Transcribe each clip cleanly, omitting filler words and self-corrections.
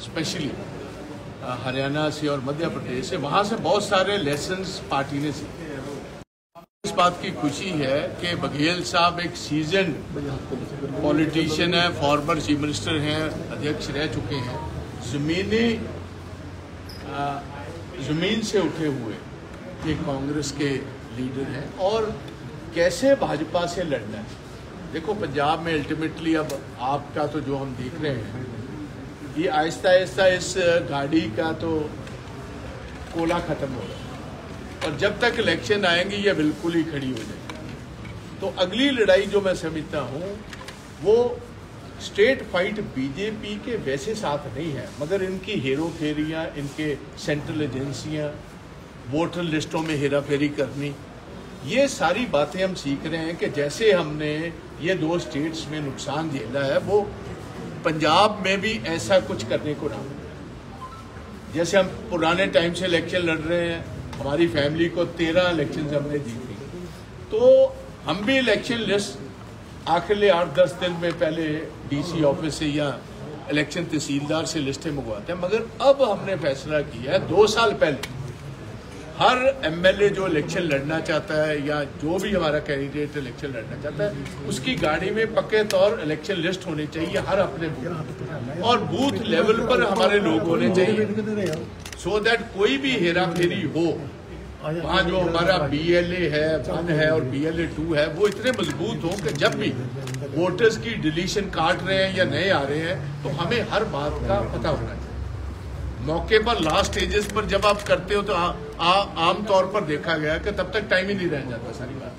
Specially Haryana से और मध्य प्रदेश से, वहाँ से बहुत सारे लेसन्स पार्टी ने सीखे। इस बात की खुशी है कि बघेल साहब एक सीजन पॉलिटिशियन है, फॉर्मर चीफ मिनिस्टर हैं, अध्यक्ष रह चुके हैं, ज़मीन से उठे हुए ये कांग्रेस के लीडर हैं। और कैसे भाजपा से लड़ना है, देखो पंजाब में अल्टीमेटली अब आपका तो जो हम देख रहे हैं ये आहिस्ता आहिस्ता इस गाड़ी का तो कोला खत्म हो रहा है और जब तक इलेक्शन आएंगी ये बिल्कुल ही खड़ी हो जाएगी। तो अगली लड़ाई जो मैं समझता हूँ वो स्टेट फाइट बीजेपी के वैसे साथ नहीं है, मगर इनकी हेरो फेरियाँ, इनके सेंट्रल एजेंसियाँ, वोटर लिस्टों में हेरा फेरी करनी, ये सारी बातें हम सीख रहे हैं कि जैसे हमने ये 2 स्टेट्स में नुकसान झेला है वो पंजाब में भी ऐसा कुछ करने को ना मिले। जैसे हम पुराने टाइम से इलेक्शन लड़ रहे हैं, हमारी फैमिली को 13 इलेक्शन हमने जीती, तो हम भी इलेक्शन लिस्ट आखिर 8-10 दिन में पहले डीसी ऑफिस से या इलेक्शन तहसीलदार से लिस्टें मंगवाते हैं। मगर अब हमने फैसला किया है 2 साल पहले हर एमएलए जो इलेक्शन लड़ना चाहता है या जो भी हमारा कैंडिडेट इलेक्शन लड़ना चाहता है उसकी गाड़ी में पक्के तौर इलेक्शन लिस्ट होनी चाहिए, हर अपने बूथ और बूथ लेवल पर हमारे लोग होने चाहिए, सो दैट कोई भी हेरा फेरी हो वहाँ जो हमारा BLA है 1 है और BLA 2 है वो इतने मजबूत हों कि जब भी वोटर्स की डिलीशन काट रहे हैं या नए आ रहे हैं तो हमें हर बात का पता होना चाहिए। मौके पर लास्ट स्टेजेस पर जब आप करते हो तो आम तौर पर देखा गया कि तब तक टाइम ही नहीं रह जाता। सारी बात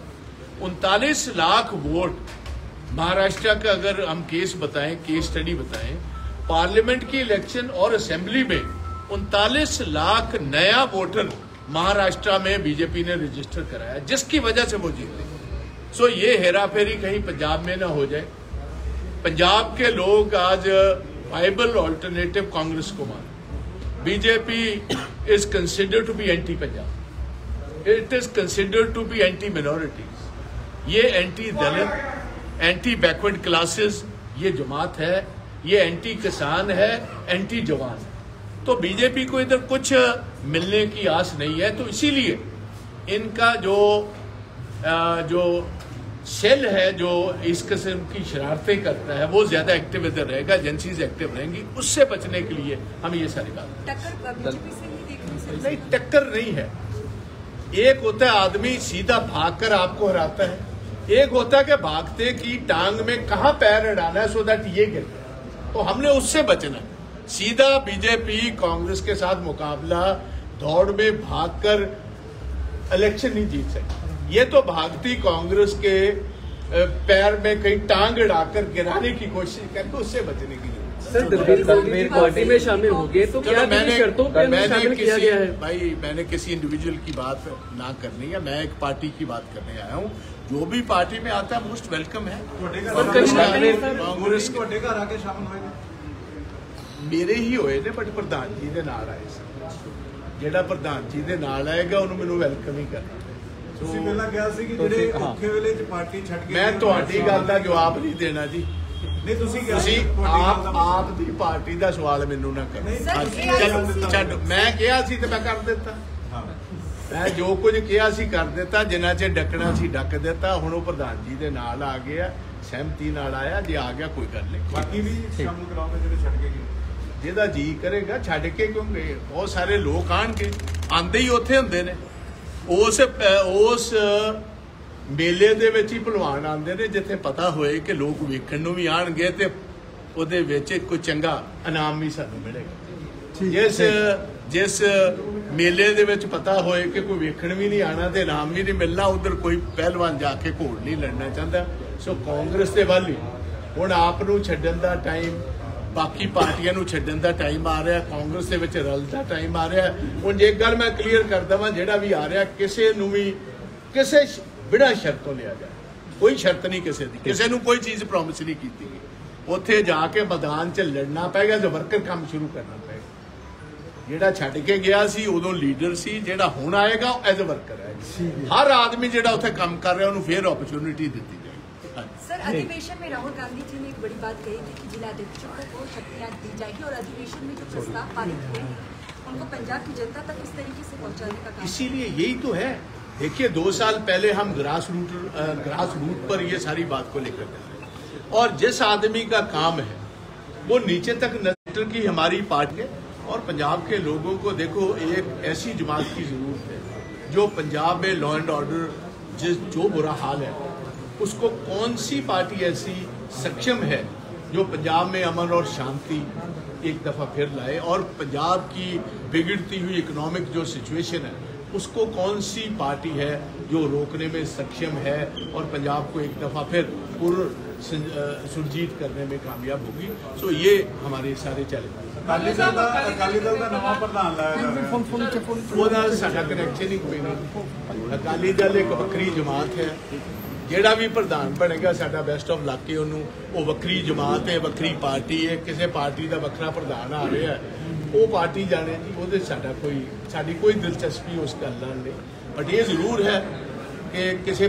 39 लाख वोट महाराष्ट्र का अगर हम केस बताएं, केस स्टडी बताएं, पार्लियामेंट की इलेक्शन और असेंबली में 39 लाख नया वोटर महाराष्ट्र में बीजेपी ने रजिस्टर कराया जिसकी वजह से वो जीते। सो ये हेरा फेरी कहीं पंजाब में ना हो जाए। पंजाब के लोग आज वाइबल ऑल्टरनेटिव कांग्रेस को मानते। BJP is considered to be anti-Punjab. It is considered to be anti-minorities. ये एंटी दलित, एंटी बैकवर्ड क्लासेस ये जमात है, ये एंटी किसान है, एंटी जवान है। तो बीजेपी को इधर कुछ मिलने की आस नहीं है। तो इसीलिए इनका जो सेल है जो इस किस्म की शरारतें करता है वो ज्यादा एक्टिव इधर रहेगा, एजेंसीज एक्टिव रहेंगी। उससे बचने के लिए हम ये सारी बात नहीं, टक्कर नहीं है। एक होता है आदमी सीधा भागकर आपको हराता है, एक होता है कि भागते की टांग में कहाँ पैर अड़ाना है सो दैट ये गिर जाए। तो हमने उससे बचना है। सीधा बीजेपी कांग्रेस के साथ मुकाबला दौड़ में भागकर इलेक्शन नहीं जीत सकती। ये तो भागती कांग्रेस के पैर में कहीं टांग अड़ाकर गिराने की कोशिश करके उससे बचने की सर पार्टी में शामिल हो गए तो क्या मैंने किया गया है? भाई मैंने किसी इंडिविजुअल की बात ना करनी है, मैं एक पार्टी की बात करने आया हूँ। जो भी पार्टी में आता है मोस्ट वेलकम है। कांग्रेस मेरे ही होए ने बट प्रधान जी दे नाल आए सी, जेड़ा प्रधान जी दे नाल आएगा उन्होंने मैनू वेलकम ही करना। मैं तुहाडी गल दा जवाब नहीं देना जी। आप दी पार्टी का सवाल मैनू ना करो। मैं कहा सी ते मैं कर देता, मैं जो कुछ कहा सी कर देता, जिन्ना चे डकना सी डक देता। हुण वो प्रधान जी दे नाल आ गया, सहमति नाल आया, जे आ गया कोई गल नहीं। बाकी भी शामिल कराओगे जेडे छड्ड के गए, जेदा जी करेगा छड्ड के क्यों गए। बहुत सारे लोग आणगे, आंदे ही उत्थे हुंदे ने। उस मेले दे विच ही भलवान आंदे ने जिथे पता होए कि लोग वेखण नूं भी आणगे ते उहदे विच कोई चंगा इनाम भी सानूं मिलेगा। जिस मेले दे विच पता होए कि कोई वेखण भी नहीं आना ते इनाम भी नहीं मिलना, उधर कोई पहलवान जाके घोड़ नहीं लड़ना चाहता। सो कांग्रेस दे वल ही हुण आप नूं छड्डण दा टाइम, बाकी पार्टियां नूं छड्डण दा टाइम आ रहा, कांग्रेस दे विच रल दा टाइम आ रहा। हुण एक गल मैं क्लीयर कर दवां, जिहड़ा भी आ रहा किसे नूं भी किसे बिना शर्तों लिया जाए, कोई शर्त नहीं किसी दी, किसी नूं कोई चीज़ प्रॉमिस नहीं की गई। उत्थे जाके मैदान च लड़ना पेगा, जो वर्कर काम शुरू करना पेगा। जिहड़ा छड्ड के गया सी उदों लीडर सी, जिहड़ा हुण आएगा एज ए वर्कर है। हर आदमी जिहड़ा उत्थे काम कर रहा उन्होंने फिर अपॉर्चुनिटी दी जाएगी। सर, अधिवेशन में राहुल गांधी जी ने एक बड़ी बात कही थी कि जिलाध्यक्षों को शक्तियां दी जाएगी और अधिवेशन में जो प्रस्ताव पारित हुए उनको पंजाब की जनता तक इस तरीके से पहुंचाने का काम। इसीलिए यही तो है। देखिए 2 साल पहले हम ग्रास रूट पर ये सारी बात को लेकर गए और जिस आदमी का काम है वो नीचे तक नजर की हमारी पार्टी है और पंजाब के लोगों को देखो एक ऐसी जमात की जरूरत है जो पंजाब में लॉ एंड ऑर्डर जो बुरा हाल है उसको कौन सी पार्टी ऐसी सक्षम है जो पंजाब में अमन और शांति एक दफा फिर लाए और पंजाब की बिगड़ती हुई इकोनॉमिक जो सिचुएशन है उसको कौन सी पार्टी है जो रोकने में सक्षम है और पंजाब को एक दफा फिर सुरजीत करने में कामयाब होगी। सो ये हमारे सारे चैलेंज। अकाली दल का नवा प्रधान लाया साडा कनैक्शन ही कोई नहीं। अकाली दल एक वक्री जमात है, ਜਿਹੜਾ भी प्रधान बनेगा साडा बेस्ट ऑफ लक है ਉਹਨੂੰ ਉਹ ਵੱਖਰੀ जमात है, ਵੱਖਰੀ पार्टी है, किसी पार्टी का ਵੱਖਰਾ प्रधान आ रहा है वो पार्टी जाने जी ਉਹਦੇ ਸਾਡੀ कोई दिलचस्पी उस गल नहीं। बट ये जरूर है कि किसी